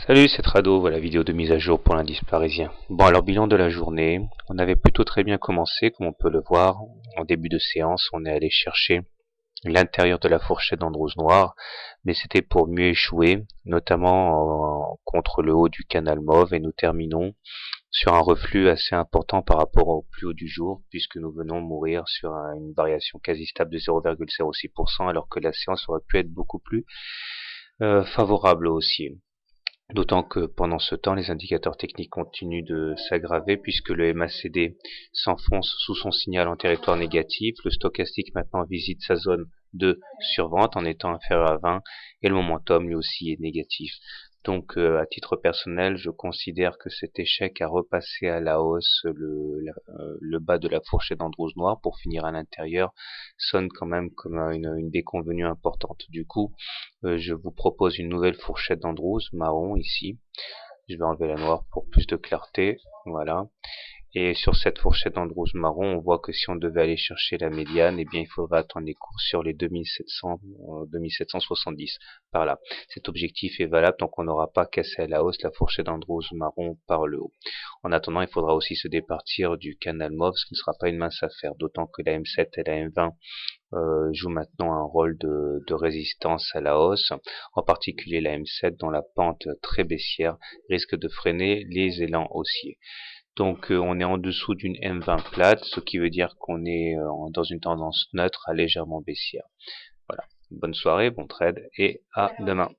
Salut, c'est Trado, voilà vidéo de mise à jour pour l'indice parisien. Bon, alors bilan de la journée, on avait plutôt très bien commencé, comme on peut le voir. En début de séance, on est allé chercher l'intérieur de la fourchette d'Andrews noir, mais c'était pour mieux échouer, notamment contre le haut du canal mauve, et nous terminons sur un reflux assez important par rapport au plus haut du jour, puisque nous venons mourir sur une variation quasi stable de 0,06%, alors que la séance aurait pu être beaucoup plus favorable haussier. D'autant que pendant ce temps, les indicateurs techniques continuent de s'aggraver puisque le MACD s'enfonce sous son signal en territoire négatif. Le stochastique maintenant visite sa zone de survente en étant inférieur à 20 et le momentum lui aussi est négatif. Donc à titre personnel, je considère que cet échec à repasser à la hausse le bas de la fourchette d'Andrews noir pour finir à l'intérieur sonne quand même comme une déconvenue importante. Du coup, je vous propose une nouvelle fourchette d'Andrews marron ici. Je vais enlever la noire pour plus de clarté. Voilà. Et sur cette fourchette d'Andrews marron, on voit que si on devait aller chercher la médiane, eh bien, il faudra attendre les cours sur les 2700, 2770 par là. Cet objectif est valable tant qu'on n'aura pas cassé à la hausse la fourchette d'Andrews marron par le haut. En attendant, il faudra aussi se départir du canal mauve, ce qui ne sera pas une mince affaire, d'autant que la M7 et la M20 joue maintenant un rôle de résistance à la hausse, en particulier la M7 dont la pente très baissière risque de freiner les élans haussiers. Donc on est en dessous d'une M20 plate, ce qui veut dire qu'on est dans une tendance neutre à légèrement baissière. Voilà. Bonne soirée, bon trade et à demain.